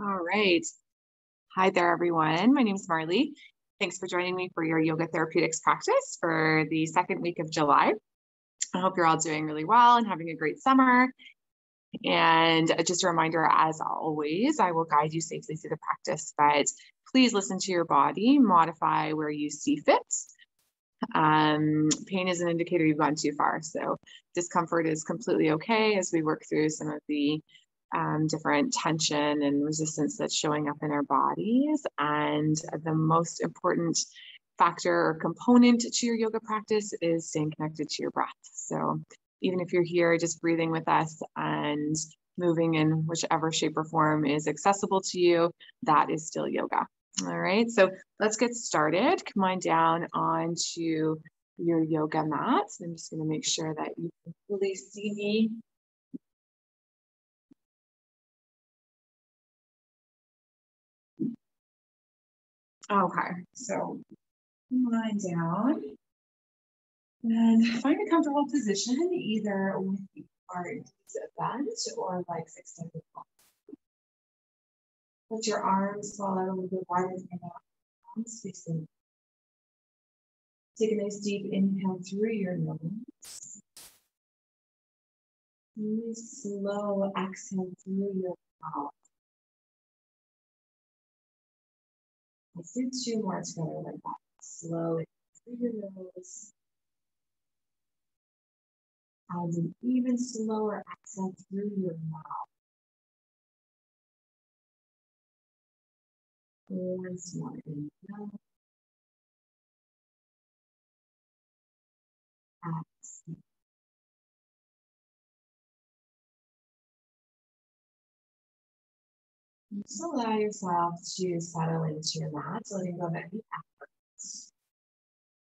All right. Hi there, everyone. My name is Marlee. Thanks for joining me for your yoga therapeutics practice for the second week of July. I hope you're all doing really well and having a great summer. And just a reminder, as always, I will guide you safely through the practice, but please listen to your body, modify where you see fit. Pain is an indicator you've gone too far. So discomfort is completely okay as we work through some of the different tension and resistance that's showing up in our bodies. And the most important factor or component to your yoga practice is staying connected to your breath. So even if you're here just breathing with us and moving in whichever shape or form is accessible to you, that is still yoga. All right, so let's get started. Come on down onto your yoga mat. I'm just going to make sure that you can fully see me. Okay, so come on down and find a comfortable position, either with your knees bent or legs extended. Let your arms fall out a little bit wider than your arms facing. Take a nice deep inhale through your nose. Nice slow exhale through your mouth. Let's do two more together like that. Slow through your nose. And an even slower exhale through your mouth. Once more inhale. Exhale. Just allow yourself to settle into your mat, letting go of any efforts.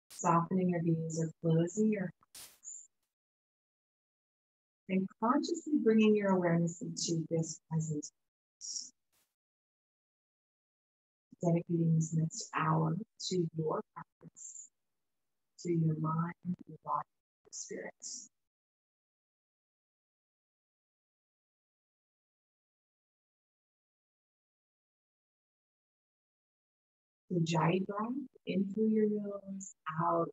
Softening your gaze or closing your eyes. And consciously bringing your awareness into this present. Dedicating this next hour to your practice, to your mind, your body, your spirit. The Ujjayi breath, in through your nose, out.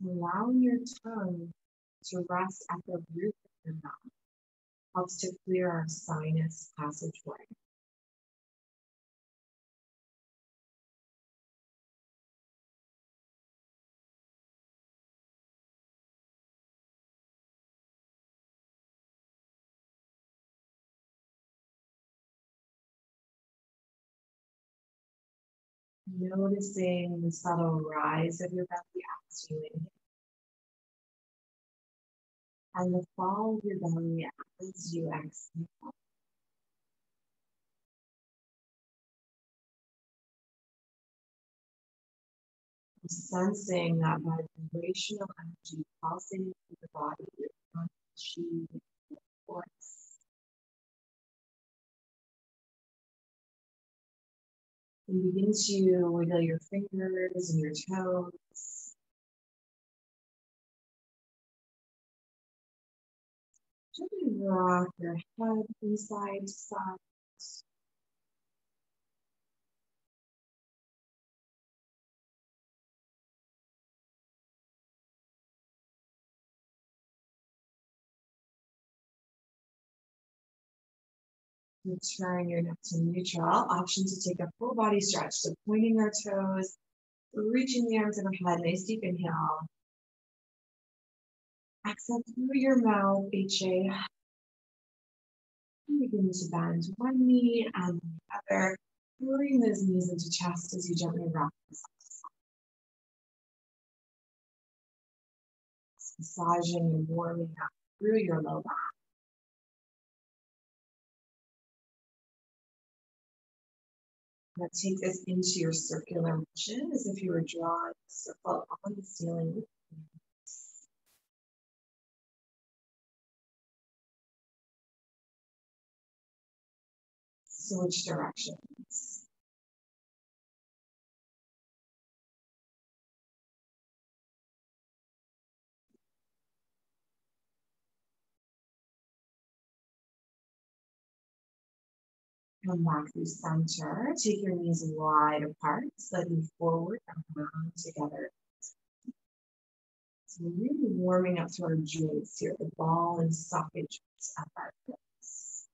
Allowing your tongue to rest at the roof of your mouth helps to clear our sinus passageway. Noticing the subtle rise of your belly as you inhale, and the fall of your belly as you exhale. Sensing that vibrational energy pulsing through the body, your chi, your force. And begin to wiggle your fingers and your toes. Gently rock your head from side to side. Return your neck to neutral. Option to take a full body stretch. So pointing our toes, reaching the arms overhead. Nice deep inhale. Exhale through your mouth, HA. Begin to bend one knee and the other. Bring those knees into chest as you gently rock yourself. Massaging and warming up through your low back. Now take this into your circular motion as if you were drawing a circle on the ceiling with your hands. Switch directions. Come back through center. Take your knees wide apart, slightly forward, around together. So we're really warming up to our joints here, the ball and socket joints of our hips.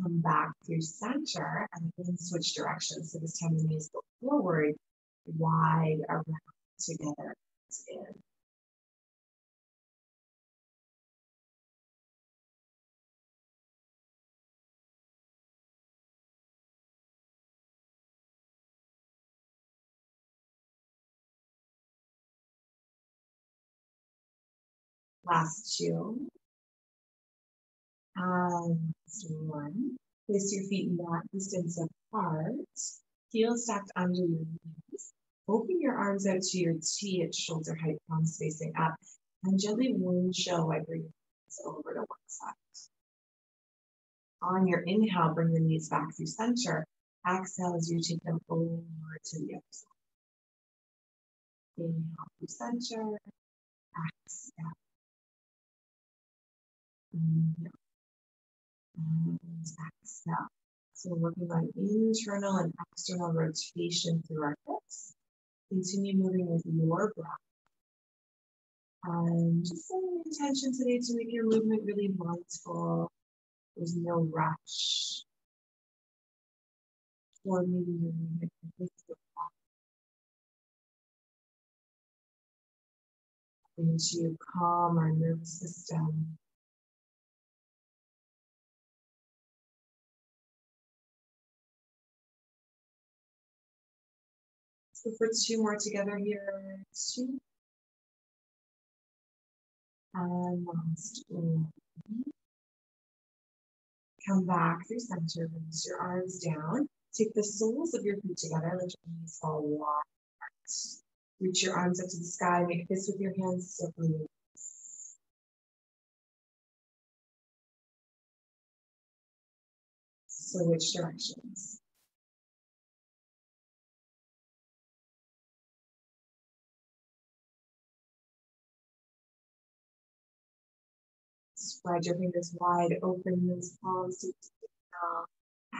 Come back through center and then switch directions. So this time the knees go forward, wide around together. In. Last two. And last one. Place your feet not distance apart. Heels stacked under your knees. Open your arms out to your T at shoulder height, palms facing up. And gently windshield wiper your knees over to one side. On your inhale, bring the knees back through center. Exhale as you take them over to the other side. Inhale through center. Exhale. Inhale. And exhale. So we're working on internal and external rotation through our hips. Continue moving with your breath. And just setting the intention today to make your movement really mindful. There's no rush. Or maybe your movement with the breath. To calm our nervous system. So for two more together here. Two. And last one. Come back through center, release your arms down. Take the soles of your feet together, let your knees fall wide apart. Reach your arms up to the sky, make fists with your hands, circle your knees. Switch directions. Spread your fingers wide open, those palms to the ground.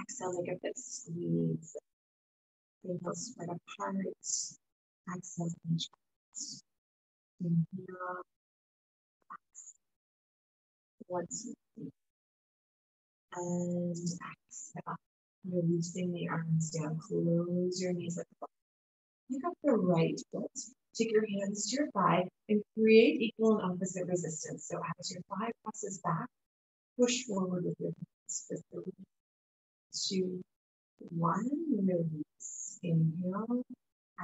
Exhale, make a fist squeeze. Inhale, spread apart. Exhale, contract. Inhale. Once and exhale. Releasing the arms down. Close your knees at the bottom. Pick up the right foot. Take your hands to your thigh and create equal and opposite resistance. So as your thigh presses back, push forward with your hands for 3, 2, 1. Release. Inhale.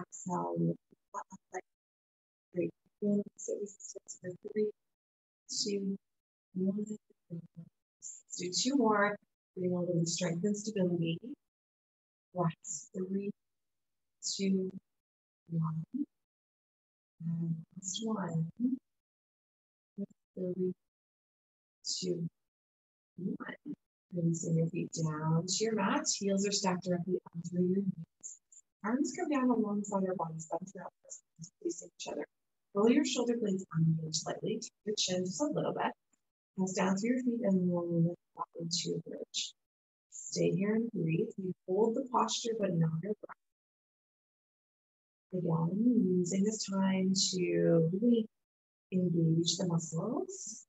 Exhale. Lift the butt up like great. Opposite resistance for 3, 2, 1. Let's do 2 more. Bring a little strength and stability. Rest. 3, 2, 1. And last one. 3, 2, 1. Releasing your feet down to your mat. Heels are stacked directly under your knees. Arms come down alongside your bodies, bend your elbows, facing each other. Roll your shoulder blades under slightly. Tuck your chin just a little bit. Press down through your feet and lift up into your bridge. Stay here and breathe. You hold the posture, but not your breath. Again, using this time to really engage the muscles.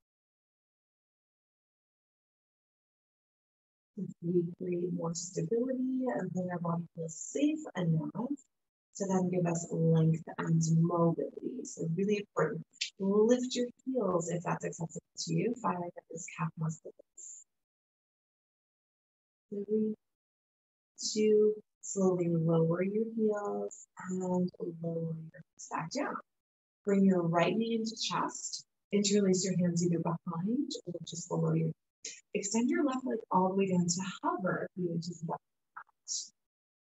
We create more stability and then our body feels safe enough to then give us length and mobility. So really important. Lift your heels if that's accessible to you. Firing up this calf muscle. 3, 2, slowly lower your heels and lower your hips back down. Bring your right knee into chest. Interlace your hands either behind or just below you. Extend your left leg all the way down to hover the edges of that mat.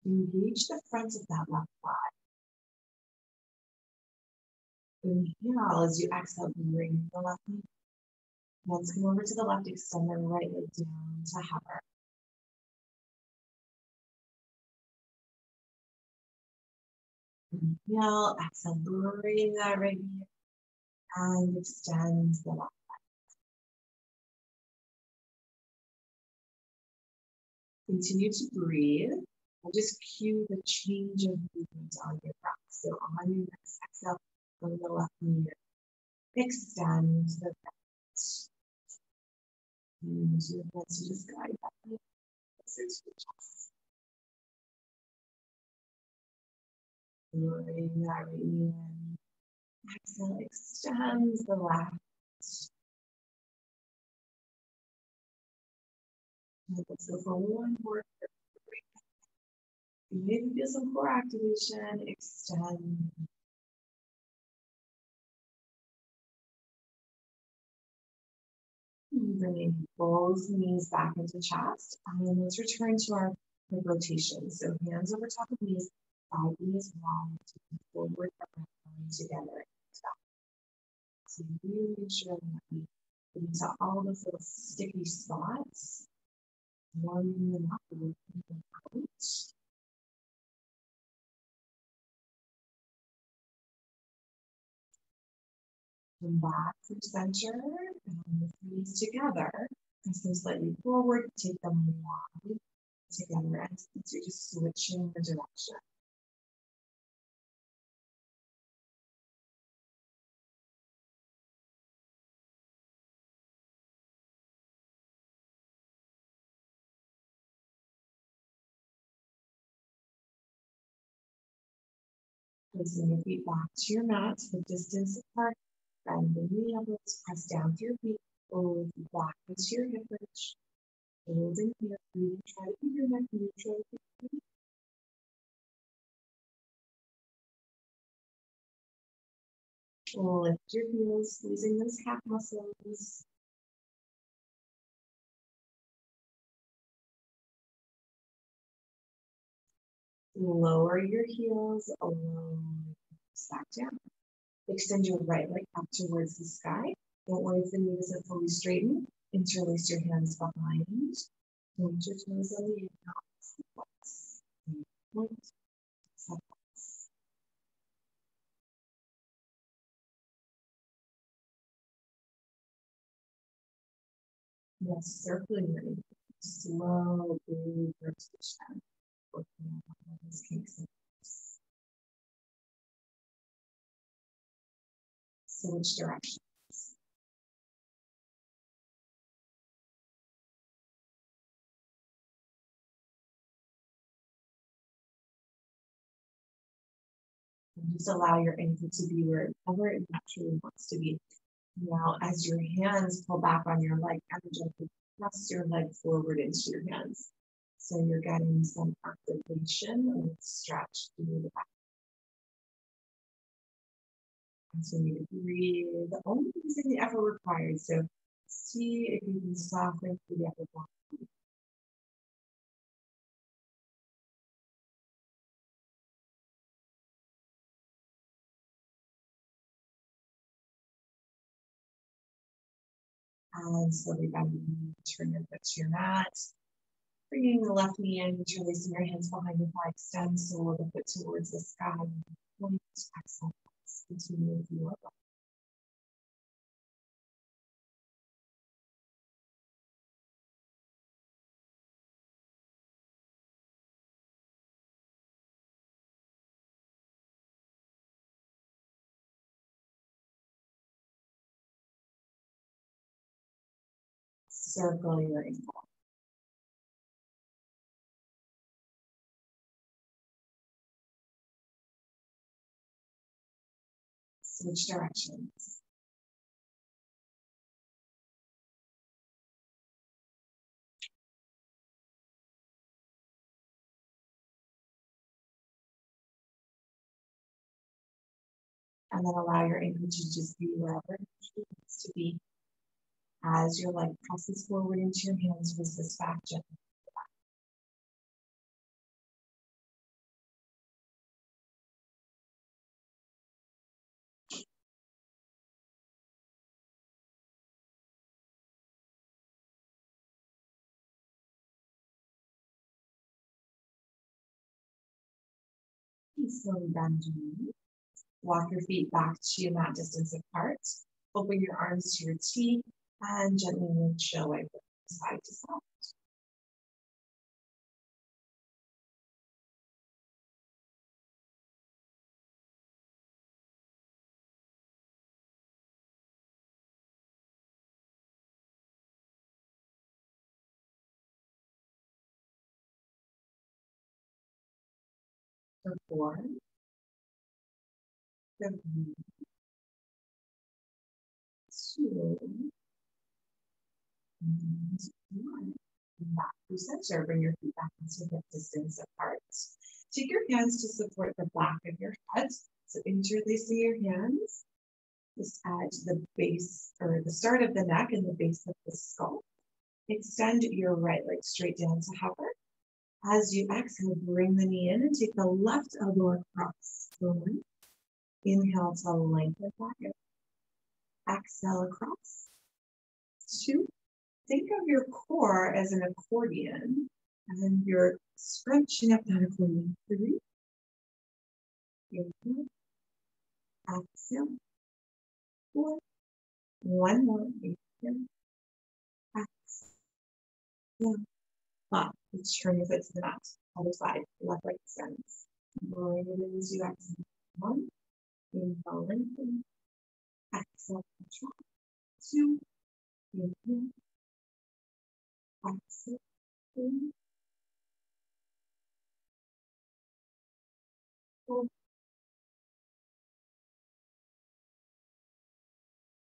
Engage the front of that left thigh. Inhale as you exhale, bring the left knee. Let's come over to the left, extend the right leg down to hover. Inhale, exhale, bring that right here and extend the left. Continue to breathe. And just cue the change of movement on your breath. So on your next exhale, from the left knee, extend the right. Use your hands to just guide that knee closer to the chest. Bring that right knee in. Exhale, extend the left. Let's go for one more. Maybe feel some core activation. Extend. Bringing both knees back into chest. And then let's return to our hip rotation. So hands over top of knees, side knees long, forward, together. So really ensure that we get into all those little sticky spots. Warming them up and working them out. Come back to center and the knees together. Press them slightly forward, take them wide together, and so you're just switching the direction. Placing your feet back to your mat, the distance apart, bend the knee elbows, press down through your feet, pull your feet back into your hip ridge. Holding here, breathing, try to keep your neck neutral. Lift your heels, squeezing those calf muscles. Lower your heels, back down. Extend your right leg up towards the sky. Don't worry if the knee isn't fully straightened. Interlace your hands behind. Point your toes on the inhale. Point. Yes, circling your knees. Slow, breathe, rotation. Working on those kinks and hips. Switch directions. And just allow your ankle to be wherever it naturally wants to be. Now, as your hands pull back on your leg, energetically press your leg forward into your hands. So you're getting some activation and stretch through the back. Continue to breathe, only using the effort required. So see if you can soften through the upper body. And slowly bending, turn your foot to your mat. Bringing the left knee in, interlacing your hands behind your thigh, extend the sole of the foot towards the sky. Point, exhale, continue with your breath. Circle your ankle. Switch directions. And then allow your ankle to just be wherever it needs to be. As your leg presses forward into your hands, resist back gently. Slowly bend your knees. Walk your feet back to mat distance apart. Open your arms to your teeth and gently lift your leg side to side. For 4, for 2, and 1. Back to center. Bring your feet back into hip distance apart. Take your hands to support the back of your head. So interlacing your hands just at the base or the start of the neck and the base of the skull. Extend your right leg straight down to hover. As you exhale, bring the knee in and take the left elbow across. 1. Inhale to lengthen back. Exhale across. 2. Think of your core as an accordion, and then you're scrunching up that accordion. 3. Inhale. Exhale. 4. One more. Inhale. Exhale. 5. Let's turn your foot to the mat. Other side. Left leg extends. Bring it in as you exhale. 1. Inhale, lengthen. Exhale, contract. 2. Inhale. Exhale. 3. 4.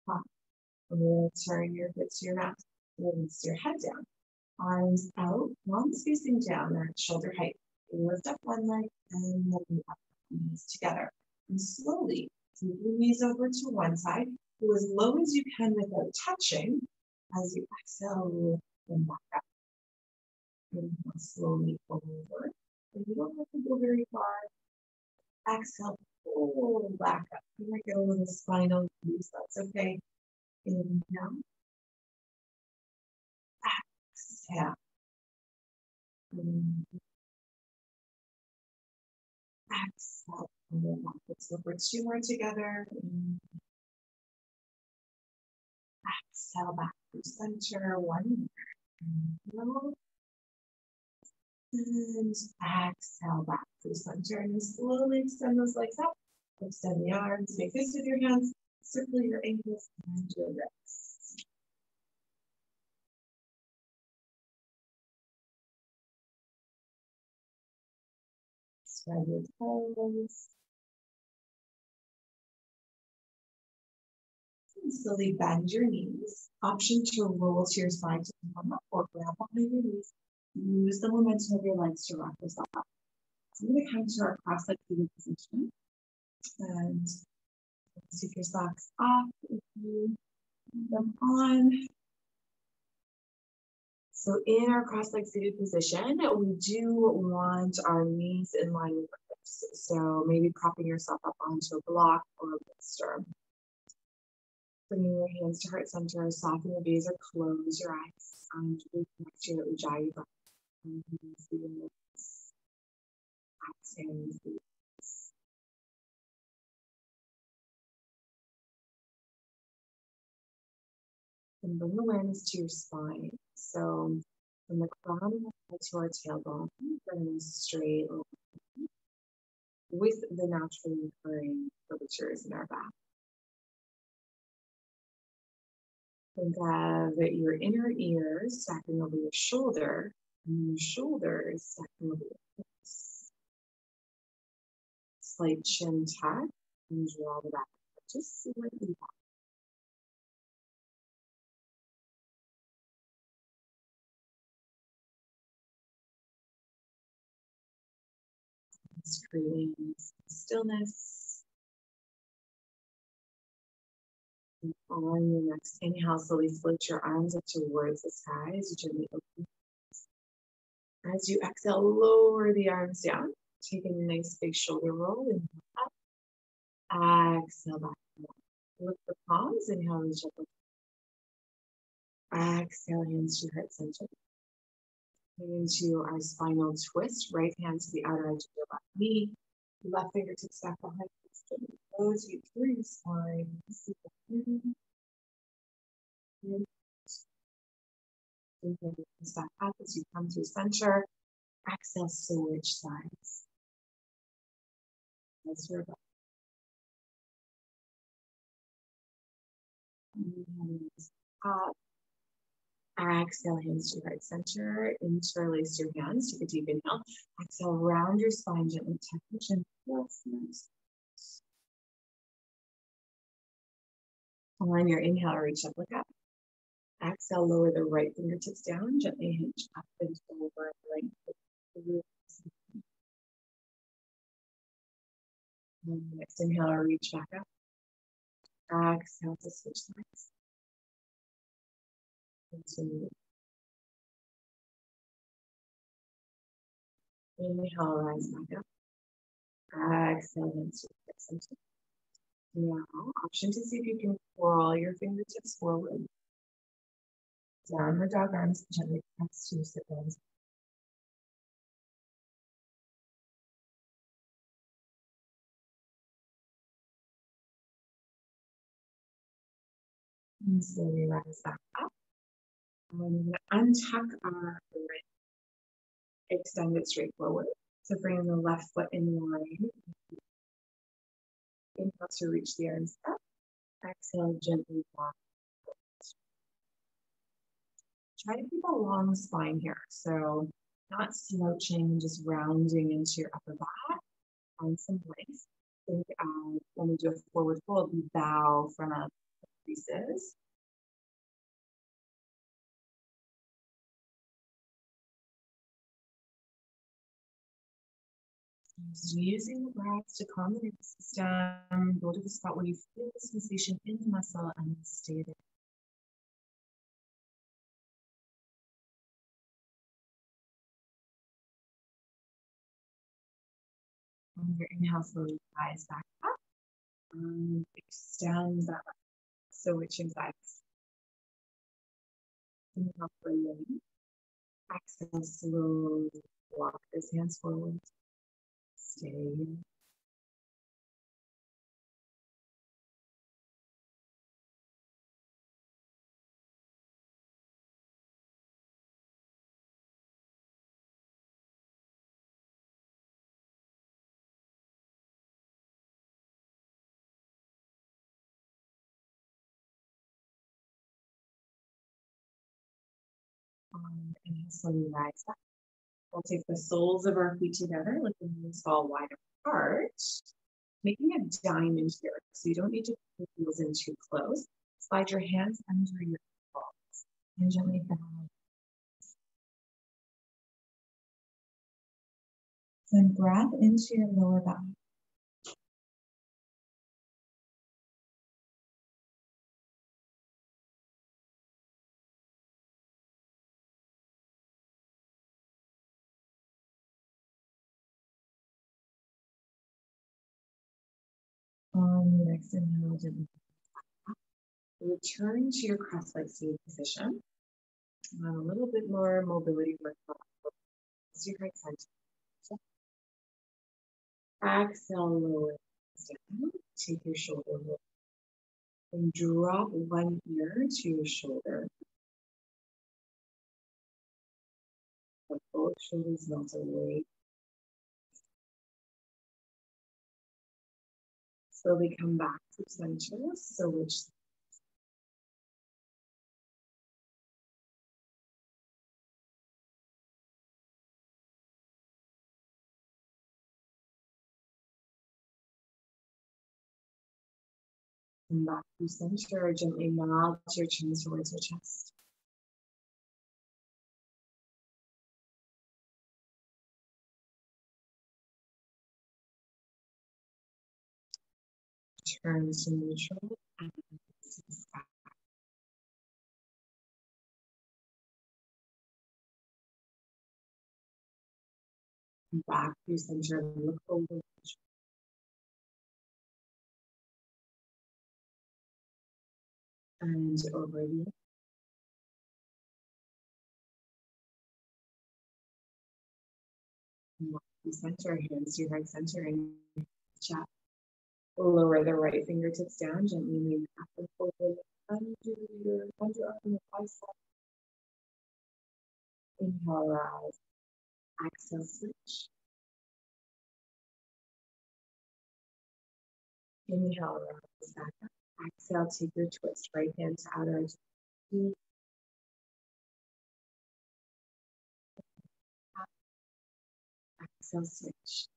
5. And we're going to turn your foot to your mat. Release your head down. Arms out, palms facing down, they're at shoulder height. Lift up one leg and then up, knees together. And slowly take your knees over to one side. Go as low as you can without touching. As you exhale, lift them back up. Inhale, slowly over. And you don't have to go very far. Exhale, pull back up. You might get a little spinal crease, that's okay. Inhale. Exhale. Exhale. And then let's go for 2 more together. Exhale back to center. 1 more. And exhale back to center. And slowly extend those legs up. Extend the arms. Make this with your hands. Circle your ankles and your wrists. Spread your toes. And slowly bend your knees. Option to roll to your side to come up or grab behind your knees. Use the momentum of your legs to rock yourself up. So I'm going to come to our cross-legged seated position. And take your socks off if you have them on. So in our cross-legged seated position, we do want our knees in line with our hips. So maybe propping yourself up onto a block or a bolster. Bringing your hands to heart center, soften your gaze or close your eyes. And reconnect to your ujjayi breath. Exhaling. And bring awareness to your spine. So from the crown of the head to our tailbone, bring straight line with the naturally occurring curvatures in our back. Think of your inner ears stacking over your shoulder, and your shoulders stacking over your hips. Slight chin tuck, and draw the back just slightly back. It's creating stillness. And on your next inhale, slowly float your arms up towards the sky as you gently open. As you exhale, lower the arms down, taking a nice big shoulder roll. Inhale up. Exhale back. Lift the palms. Inhale, reach up. Exhale, hands to heart center. Into our spinal twist. Right hand to the outer edge of your left knee. Left fingertips back behind you. Close you through your spine. Inhale, back up as you come through center. Exhale, switch sides. As your back. Up. Exhale, hands to right center. Interlace your hands. Take a deep inhale. Exhale, round your spine gently. Tuck your chin. On your inhale, reach up, look up. Exhale, lower the right fingertips down. Gently hinge up and over. Length. Next inhale, reach back up. Exhale to switch sides. Continue. Inhale, rise back up. Exhale, hands to the center. Now, option to see if you can crawl your fingertips forward. Downward dog, arms gently press to sit bones. And slowly rise back up. And untuck our right, extend it straight forward. So bring the left foot in line. Inhale to reach the arms up. Exhale, gently walk. Try to keep a long spine here. So not slouching, just rounding into your upper back. Find some length. Think when we do a forward fold, we bow from up creases. Just using the breath to calm the nervous system, go to the spot where you feel the sensation in the muscle and stay there. On your inhale, slowly rise back up and extend that back. Switching sides. Inhale for length. Exhale, slowly walk those hands forward. Stay. Inhale, slowly rise up. We'll take the soles of our feet together, lifting the knees fall wide apart, making a diamond here. So you don't need to put the heels in too close. Slide your hands under your elbows and gently bow. Send breath into your lower back. On the next inhale, gently return to your cross-legged seated position. A little bit more mobility work. Your right center. Exhale, lower down. Take your shoulder roll and drop one ear to your shoulder. Let both shoulders melt away. Slowly come back to center. So which come back to center. Gently melt your chin towards your chest. Turn to neutral and to the sky. Back to center. Look over. And over you. Center hands to your heart center and chest. Lower the right fingertips down, gently move back and forward under up in the bicep. Inhale, rise. Exhale, switch. Inhale, rise back up. Exhale, take your twist. Right hand to outer edge. Exhale, switch.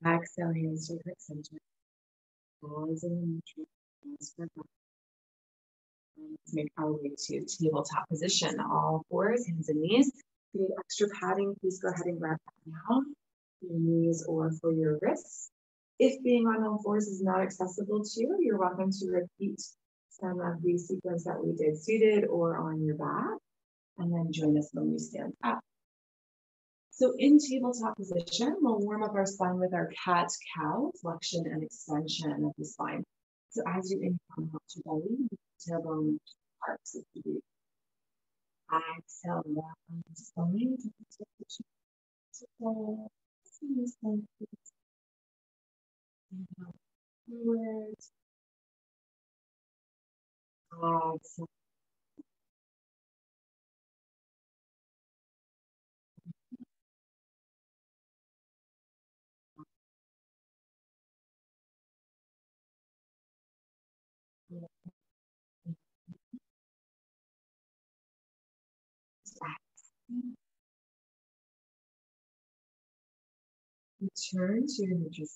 Exhale, hands to your heart center. Pause in the neutral. Pause for breath. Let's make our way to tabletop position. All fours, hands and knees. If you need extra padding, please go ahead and grab that now. Your knees or for your wrists. If being on all fours is not accessible to you, you're welcome to repeat some of the sequence that we did seated or on your back, and then join us when we stand up. So in tabletop position, we'll warm up our spine with our cat-cow, flexion and extension of the spine. So as you inhale, melt your belly, tailbone, parts of the feet. Exhale, round the spine, inhale forward. Exhale. Return to your neutral.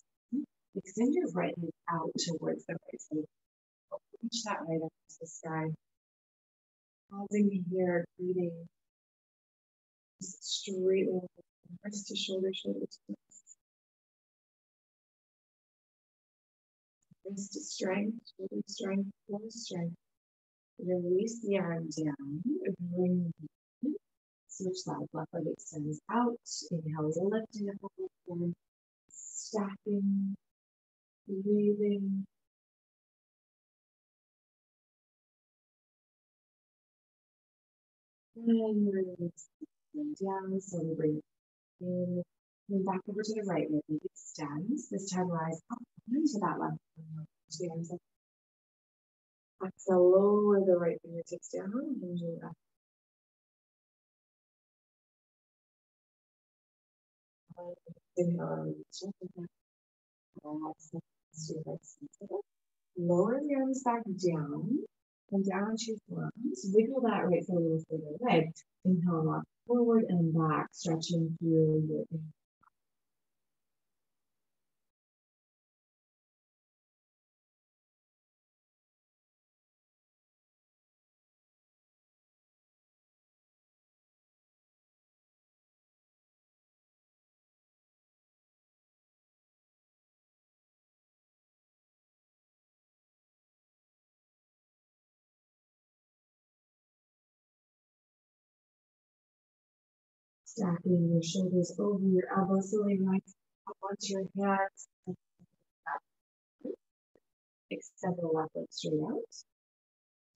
Extend your right leg out towards the right side. Reach that right up to the sky. Pausing here, breathing. Just straight line, wrist to shoulder, shoulder to wrist. Wrist to strength, shoulder strength, core strength. Release the arm down. Bring it in. Switch that. Left leg extends out. Inhale, lifting up the left arm. Stacking. Breathing. And release down. Slowly bring it in. Then back over to the right. Leg extends. This time rise up into that left arm. Exhale, lower the right fingertips down. And your left. Inhale, reach up and back. Exhale, lower the arms back down and down to your forearms. Wiggle that right foot a little further away. Inhale, rock forward and back, stretching through your inhale. Stacking your shoulders over your elbows, slowly rise up onto your hands. Extend the left leg straight out.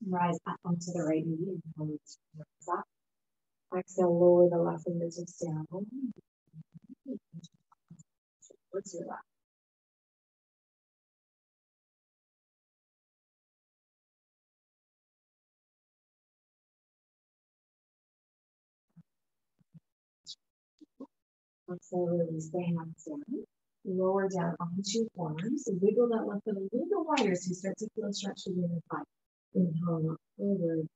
Rise up onto the right knee. Inhale, rise up. Exhale, lower the left fingertips down. Towards your left. Exhale, release the hands down. Lower down onto your forearms. Wiggle that left foot a little bit wider so you start to feel a stretch in your thigh. Inhale, up forward.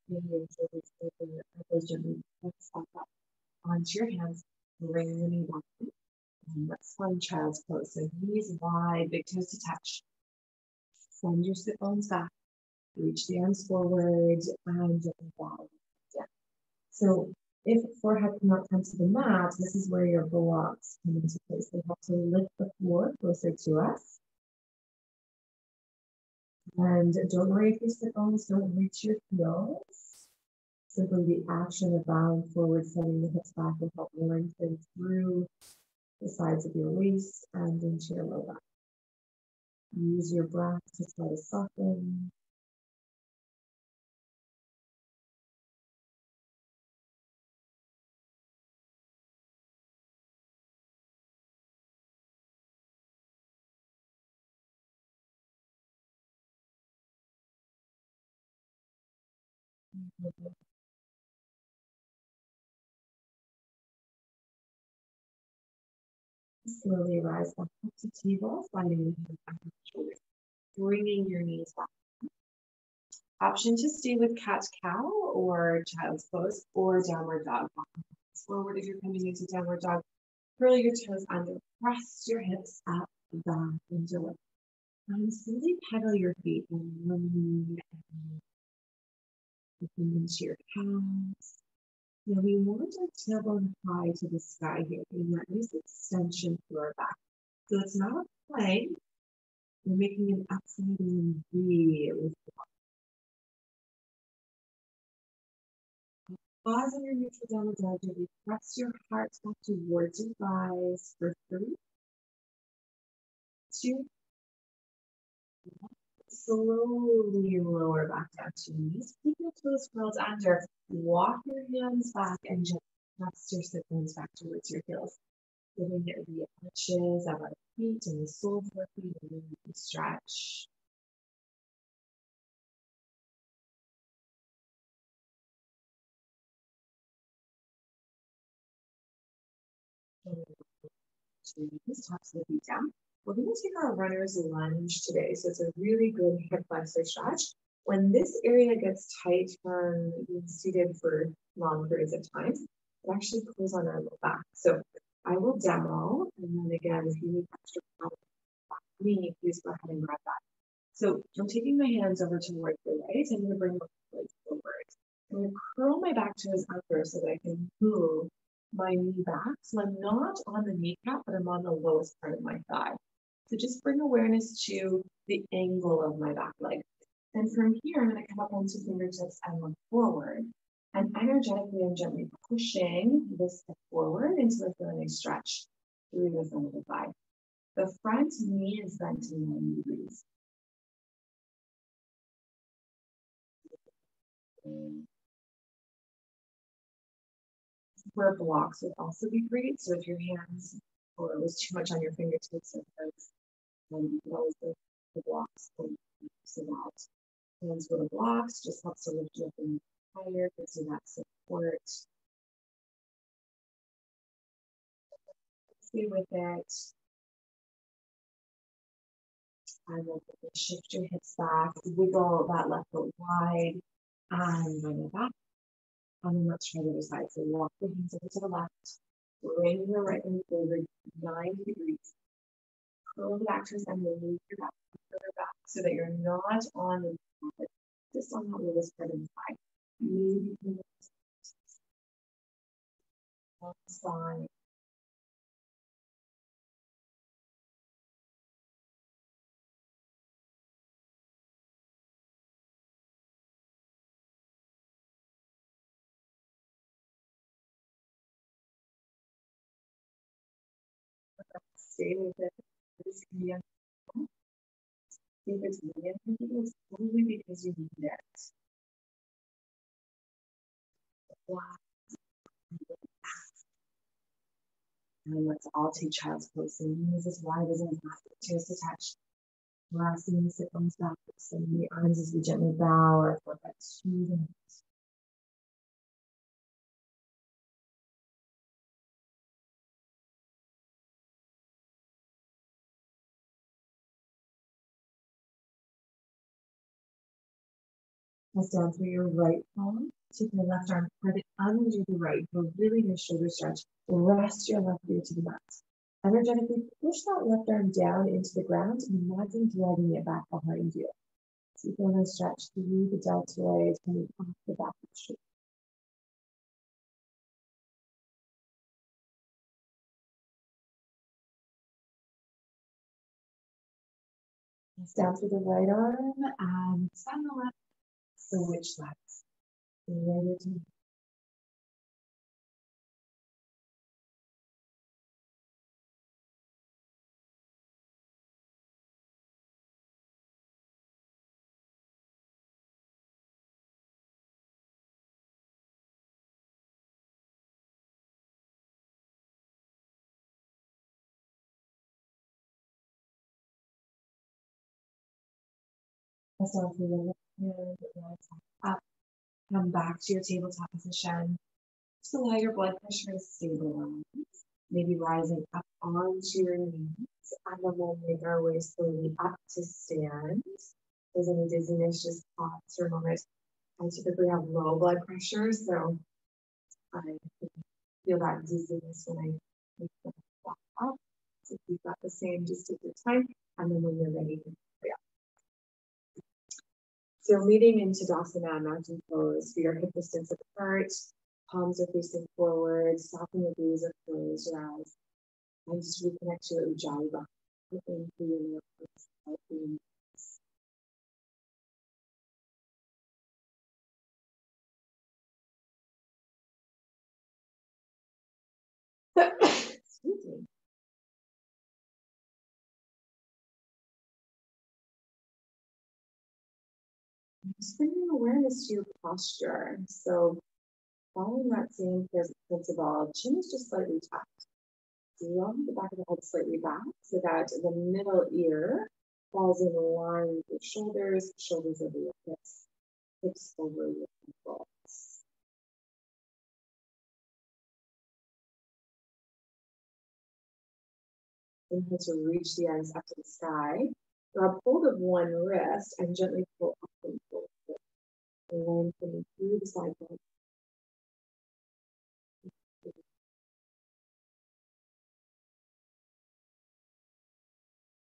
Your shoulders open, your elbows gently flex back up onto your hands. Bring the knee back. And let's find child's pose. So knees wide, big toes to touch. Send your sit bones back. Reach the arms forward and gently bow down. So If forehead cannot come to the mat, this is where your blocks come into place. They help to lift the floor closer to us. And don't worry if your sit bones don't reach your heels. Simply the action of bowing forward, sending the hips back will help lengthen through the sides of your waist and into your low back. Use your breath to try to soften. Slowly rise back up to table, sliding your hands back on the shoulders, bringing your knees back. Option to stay with cat-cow or child's pose or downward dog. Forward if you're coming into downward dog. Curl your toes under, press your hips up, back, into it. And slowly pedal your feet and looking into your calves. Now we want our tailbone high to the sky here, and that nice extension through our back. So it's not a plank. We're making an upside down V with pause in your neutral downward dog. Gently press your heart back towards your thighs for 3, 2, slowly lower back down to your knees. Keep your toes curled under. Walk your hands back and just press your sit bones back towards your heels. Giving it the arches of our feet and the soles of our feet, and then you can stretch. Knees, tops of the feet down. We're going to take our runner's lunge today. So it's a really good hip flexor stretch. When this area gets tight from being seated for long periods of time, it actually pulls on our low back. So I will demo, and then again, if you need extra help with me, please go ahead and grab that. So I'm taking my hands over towards the right. I'm going to bring my legs forward. I'm going to curl my back toes under so that I can move my knee back. So I'm not on the kneecap, but I'm on the lowest part of my thigh. So just bring awareness to the angle of my back leg. And from here, I'm going to come up onto fingertips and look forward. And energetically, I'm gently pushing this hip forward until I feel a nice stretch through the front of the thigh. The front knee is bent to 90 degrees. Where blocks would also be great. So if your hands or it was too much on your fingertips, you can always go the blocks so that hands with the blocks just helps to lift you up and higher, gives you that support. Stay with it. And then shift your hips back, wiggle that left foot wide, and bring it back. And then let's try the other side. So walk the hands over to the left, bring your right knee forward 90 degrees. Curl the back toes and move your back further back so that you're not on the top, just on the lowest part of the thigh. Maybe you can side. Stay with it. This can be uncomfortable. If it's really uncomfortable, it's probably because you need it. And let's all take child's pose. So knees as wide as our toes to touch. Pressing the sit bones back, extending the arms as we gently bow our forehead to the knees. Press down through your right palm. Take your left arm, spread it under the right. For a really nice shoulder stretch. Rest your left ear to the mat. Energetically push that left arm down into the ground and imagine dragging it back behind you. So you can stretch through the deltoid, coming off the back of the shoulder. Down through the right arm and spine the left. Switch legs. Ready. Press on through the left hand, right side up. Come back to your tabletop position. Just allow your blood pressure to stabilize. Maybe rising up onto your knees. And then we'll make our way slowly up to stand. If there's any dizziness, just pause for a moment. I typically have low blood pressure, so I feel that dizziness when I make the walk up. So if you've got the same, just take your time. And then when you're ready, so leading into Tadasana, mountain pose, for your hip distance apart, palms are facing forward, soften the gaze or close your eyes, and just reconnect to your Ujjayi breath. In through your nose, excuse me. Just bringing awareness to your posture. So following that same principle, chin is just slightly tucked. Draw the back of the head slightly back so that the middle ear falls in line with your shoulders, shoulders over your hips, hips over your ankles. Inhale to reach the arms up to the sky. Grab hold of one wrist and gently pull up and forward. Lengthening through the side body.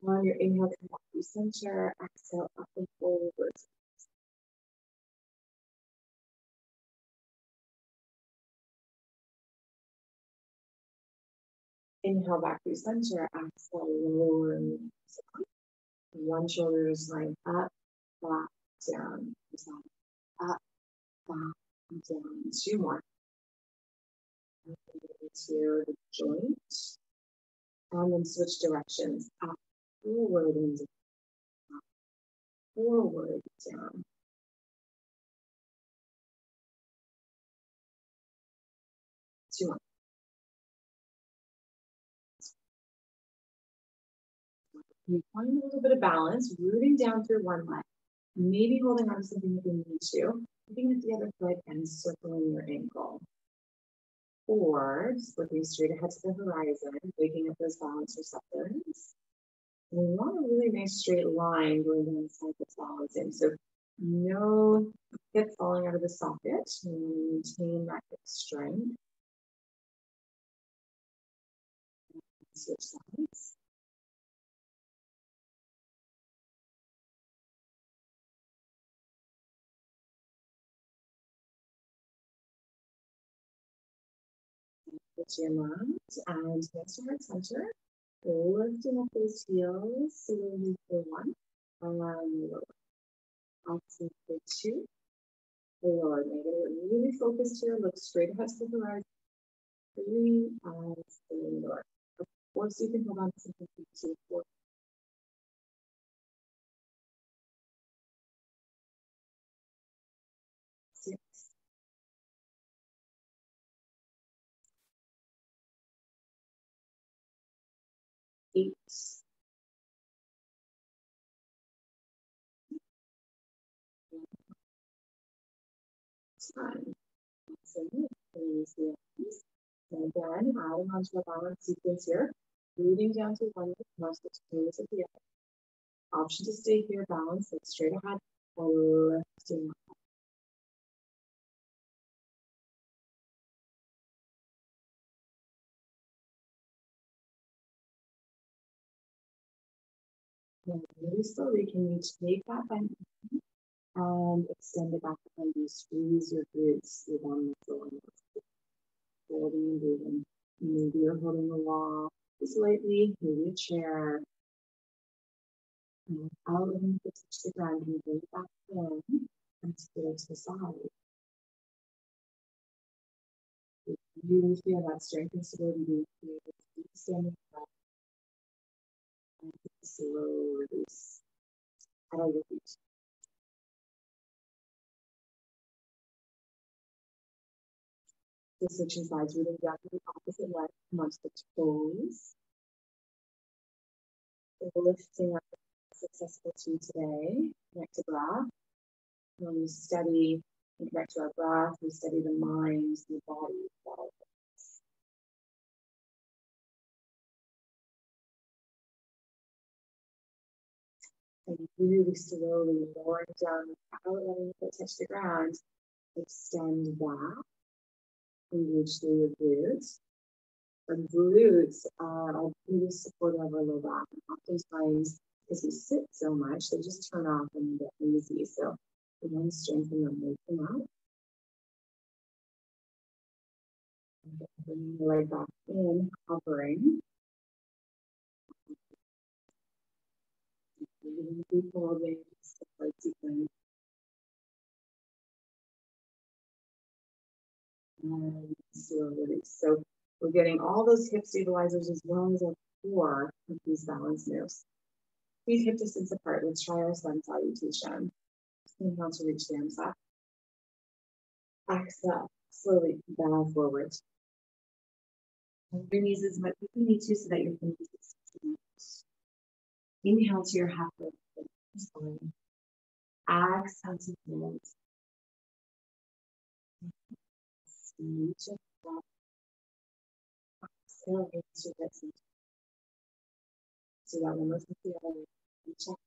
On your inhale, come back to center. Exhale, up and forward. Inhale back to center. Exhale, lower. One shoulder is lying up, back, down, up, back, down. Two more. To the joint. And then switch directions. Up, forward, and down. Up, forward, down. Two more. You find a little bit of balance, rooting down through one leg, maybe holding on to something if you need to, looking at the other foot and circling your ankle. Or just looking straight ahead to the horizon, waking up those balance receptors. And we want a really nice straight line going down the side that's balancing. So no hip falling out of the socket. Maintain that hip strength. Switch sides. Put your mat and next to heart center. Lifting up those heels slowly for one. Lower. Exhale for two. Lower. Make it really focused here. Look straight ahead to the horizon. Three. And lower. Of course, you can hold on to something for two, four. 6. 8. 9. So please, yes. And again, adding onto a balance sequence here, rooting down to one of the most toes of the other. Option to stay here, balance, look straight ahead, or lifting up. And really slowly, can you take that bend and extend it back behind you, squeeze your glutes, your down muscle, holding and breathing. Maybe you're holding the wall slightly, maybe a chair. Out and touch the ground, and bring it back in and spirit to the side. You feel that strength and stability being created. Keep standing up and slow release. Out of your feet. So switching sides, moving down to the opposite leg, onto the toes. We're lifting up successful to today. Connect to breath. When we study and connect to our breath, we study the mind, the body, all of it. And really slowly lowering down without letting the foot touch the ground. Extend back. Engage through your glutes. And glutes are really supportive of our low back. And oftentimes, because we sit so much, they just turn off and get lazy. So we want to strengthen them, wake them up. Bringing the leg back in, hovering. Keep holding, step sequence. And slow release. So we're getting all those hip stabilizers as well as our core with these balance moves. Feet hip distance apart. Let's try our sun salutation. Inhale to reach the arms up. Exhale, slowly bow forward. Bend your knees as much as you need to so that your fingers are. Inhale to your half lift. Exhale to fold. Reach up. Exhale into your hips. So that one looks like the other. Reach up.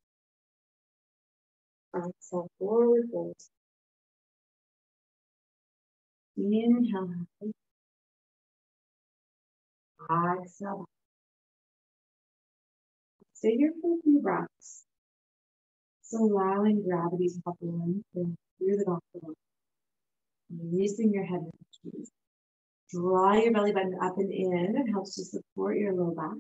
Exhale, forward fold. Inhale. Exhale. Stay here for a few breaths. So allowing gravity to help you in through the back of the leg. Releasing your head and shoulders. Draw your belly button up and in. It helps to support your low back.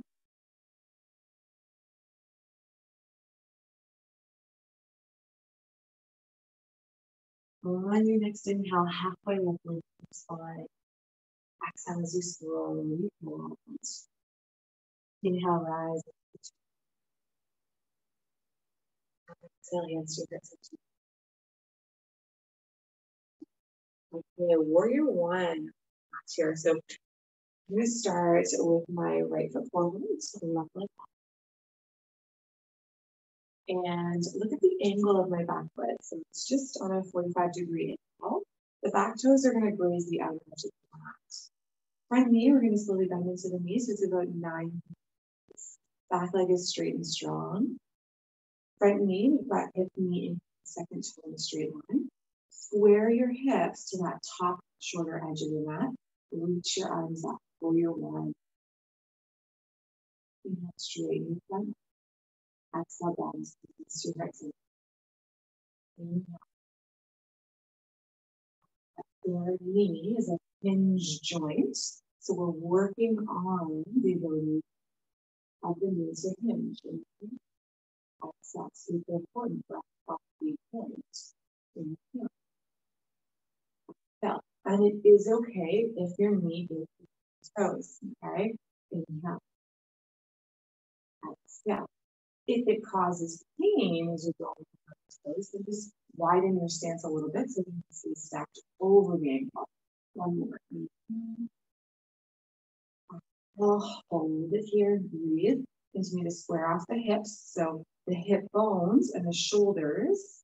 On your next inhale, halfway lift your spine. Exhale as you slowly fold. Inhale, rise. Exhale, hands to your hips. Okay, warrior one. Here. So I'm going to start with my right foot forward, so left leg up. And look at the angle of my back foot. So it's just on a 45-degree angle. The back toes are going to graze the outer edge of the mat. Front knee, we're going to slowly bend into the knee, so it's about 9. Back leg is straight and strong. Front knee, we've got hip knee in second toe in a straight line. Square your hips to that top shoulder edge of the mat. Reach your arms up. Warrior one. Inhale, straighten your front. Exhale, down. Squeeze your right side. Inhale. Your knee is a hinge joint. So we're working on the ability of the knees to hinge. Exhale, super important breath off the hinge. Inhale. Exhale. And it is okay if your knee is toes. Okay? Inhale. Exhale. If it causes pain as you go on your toes, then just widen your stance a little bit so you can see stacked over the ankle. One more. I'll hold it here, breathe. Continue to square off the hips. So the hip bones and the shoulders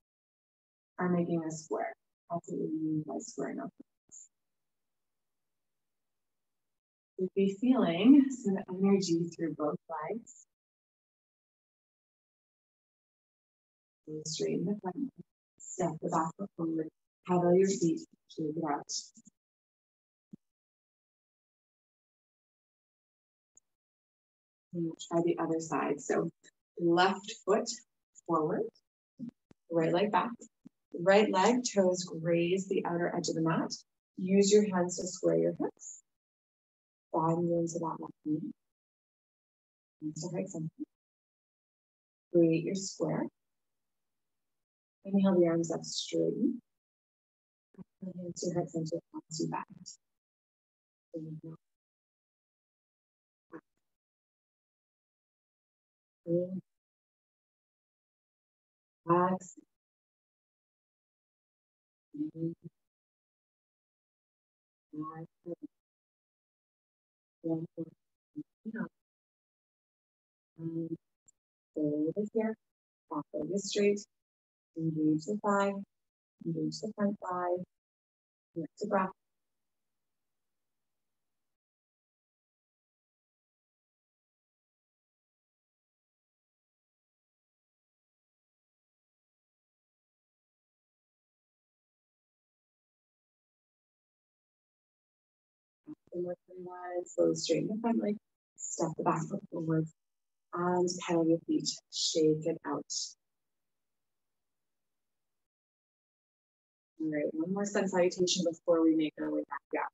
are making a square. That's what we mean by squaring up. You'll be feeling some energy through both legs. Straighten the front, step the back foot forward, pedal your feet to the out. And we'll try the other side. So left foot forward, right leg back. Right leg, toes graze the outer edge of the mat. Use your hands to square your hips. Bend into that left knee. Hands to right center. Create your square. Inhale the arms up straight. Inhale to heart center, arms you back. Inhale. In. Exhale. In. Exhale. One more. Inhale. And hold it here. Back leg is straight. Engage the thigh. Engage the front thigh. Connect to breath. And work the line. Slowly straighten the front leg. Step the back foot forward. And pedal your feet. Shake it out. All right, one more sun salutation before we make our way back down.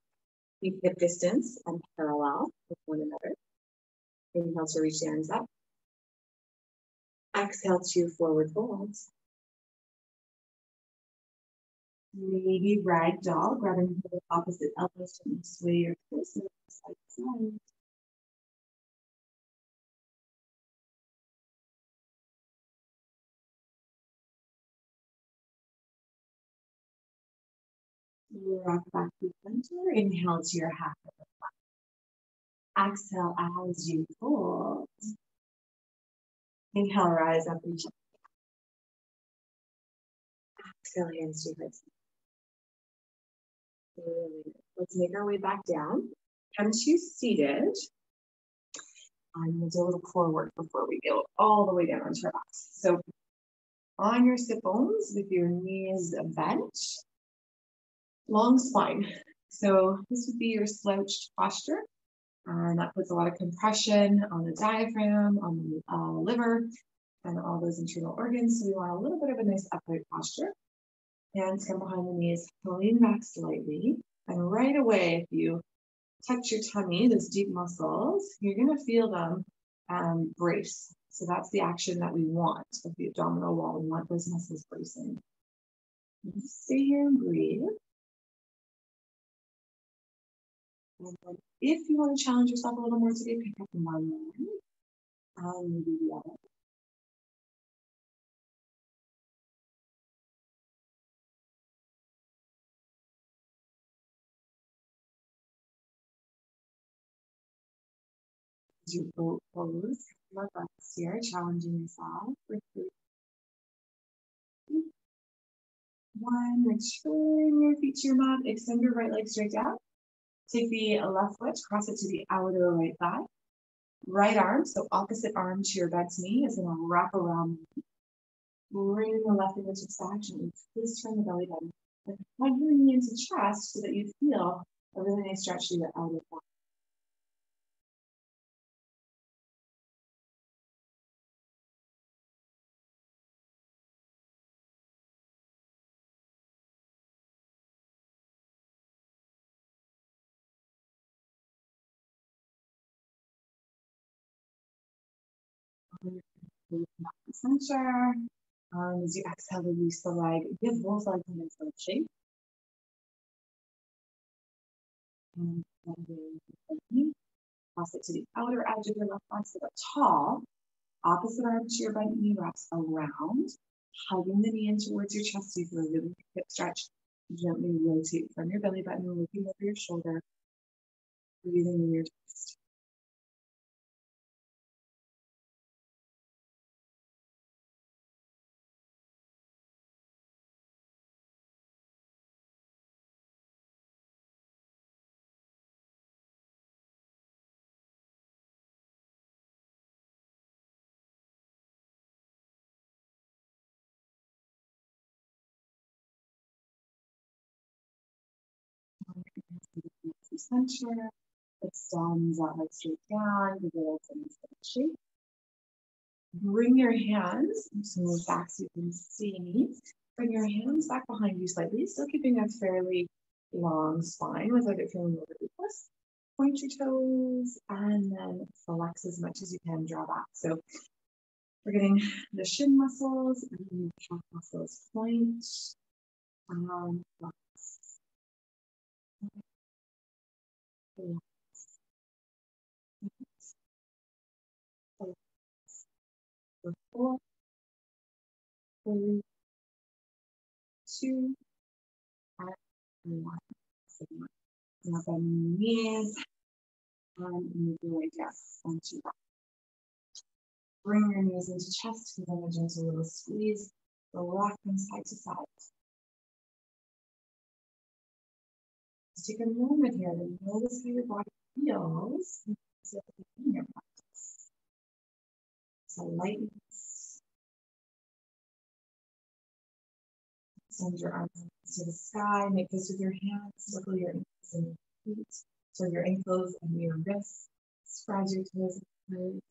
Keep hip distance and parallel with one another. Inhale to reach the arms up. Exhale to forward folds. Maybe ragdoll, grabbing the opposite elbows to sway your torso side to side. Rock back to center. Inhale to your half. Exhale as you fold. Inhale, rise up, reach up. Exhale, hands to your hips. Let's make our way back down. Come to seated. And we'll do a little core work before we go all the way down onto our backs. So on your sit bones with your knees bent, long spine. So this would be your slouched posture. And that puts a lot of compression on the diaphragm, on the liver, and all those internal organs. So we want a little bit of a nice upright posture. Hands come behind the knees, lean back slightly. And right away, if you touch your tummy, those deep muscles, you're going to feel them brace. So that's the action that we want of the abdominal wall. We want those muscles bracing. Just stay here and breathe. And then if you want to challenge yourself a little more today, pick up one leg and maybe the other. As you both pose, more breaths here, challenging yourself for 3, 2, 1. Return your feet to your mat. Extend your right leg straight out. Take the left foot, cross it to the outer right thigh. Right arm, so opposite arm to your bed's knee, is going to wrap around. Bring the left fingertips back and twist from the belly button. And hug your knee into chest so that you feel a really nice stretch through the outer thigh. Center. As you exhale, release the leg. Give both legs a nice leg shape. And then toss it to the outer edge of your left arm so that tall. Opposite arm to your bent knee wraps around. Hugging the knee in towards your chest so you feel a really hip stretch. Gently rotate from your belly button, looking over your shoulder. Breathing in your chest. Center. Extends that leg straight down. Give your legs a nice shape. Bring your hands, move back so you can see me. Bring your hands back behind you slightly, still keeping a fairly long spine without it feeling overly close. Point your toes and then flex as much as you can, draw back. So We're getting the shin muscles and the calf muscles point. Flex. For 4, 3, 2, and 1. Now bend your knees and move your way down onto that. Bring your knees into chest, give them a gentle little squeeze. Rock them side to side. Let's take a moment here to notice how your body feels in your practice. So lightness. Send your arms to the sky. Make this with your hands. Circle your ankles and your feet. So your ankles and your wrists. Spread your toes apart.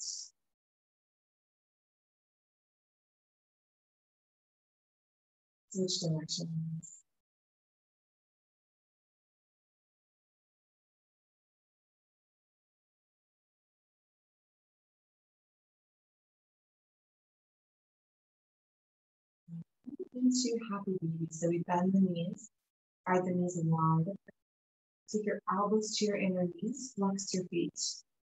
Switch directions. Into happy baby. So we bend the knees, guide the knees wide. Take your elbows to your inner knees, flex your feet.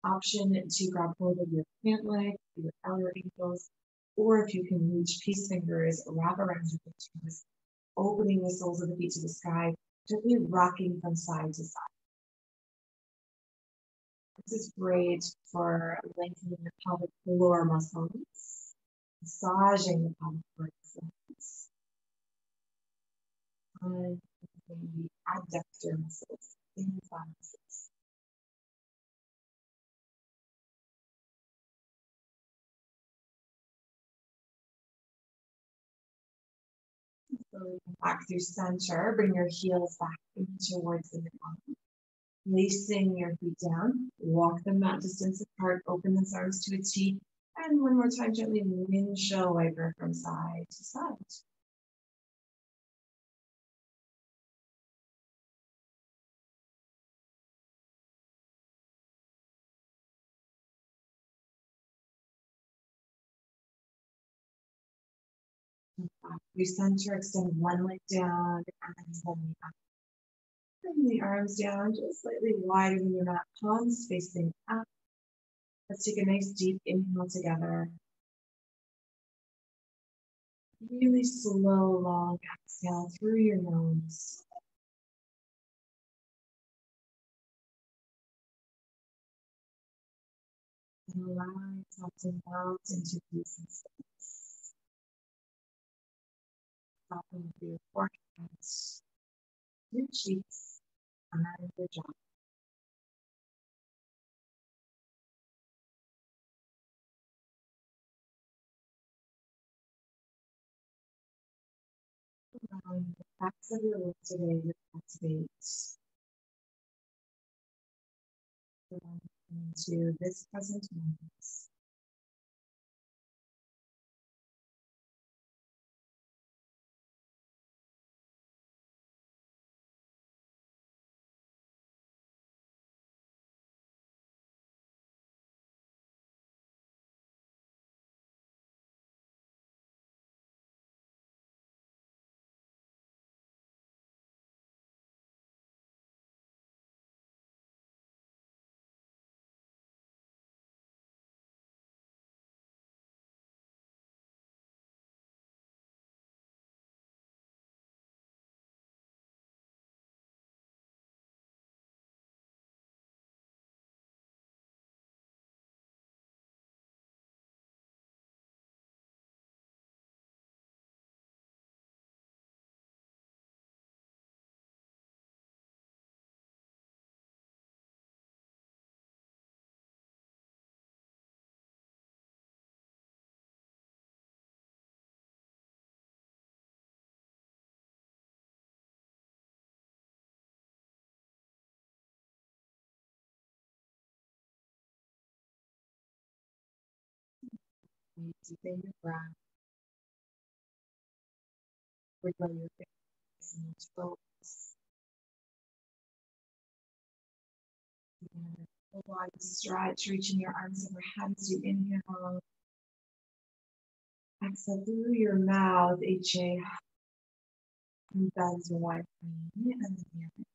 Option to grab hold of your pant leg, your outer ankles, or if you can reach, peace fingers, wrap around your toes, opening the soles of the feet to the sky, gently rocking from side to side. This is great for lengthening the pelvic floor muscles, massaging the pelvic floor muscles, and the adductor muscles, inside muscles. Slowly come back through center. Bring your heels back in towards the midline. Placing your feet down. Walk them that distance apart. Open the arms to a T. And one more time, gently windshield wiper from side to side. Recenter, extend one leg down and then the other. Bring the arms down just slightly wider than your mat, palms facing up. Let's take a nice deep inhale together. Really slow, long exhale through your nose. And allow yourself to melt into peace and space. Soften through your forehead, your cheeks, and your jaw. Allowing the facts of your life today to activate into this present moment. Deepen your breath. Wiggle your fingers and toes. Full body stretch, reaching your arms overhead as you inhale. Exhale through your mouth, HA. And bend one knee and the other.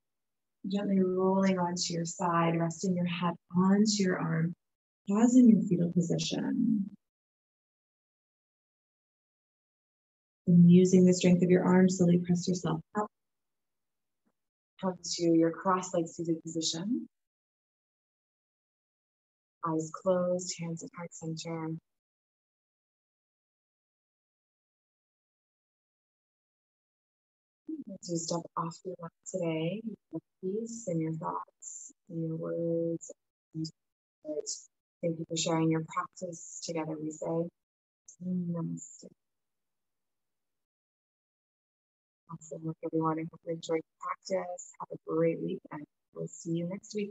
Gently rolling onto your side, resting your head onto your arm. Pause in your fetal position. And using the strength of your arms, slowly press yourself up. Come to your cross-legged seated position. Eyes closed, hands at heart center. As you step off your mat today, with peace in your thoughts, in your words. Thank you for sharing your practice together, we say. Namaste. Awesome work, everyone. I hope you enjoyed the practice. Have a great week, and we'll see you next week.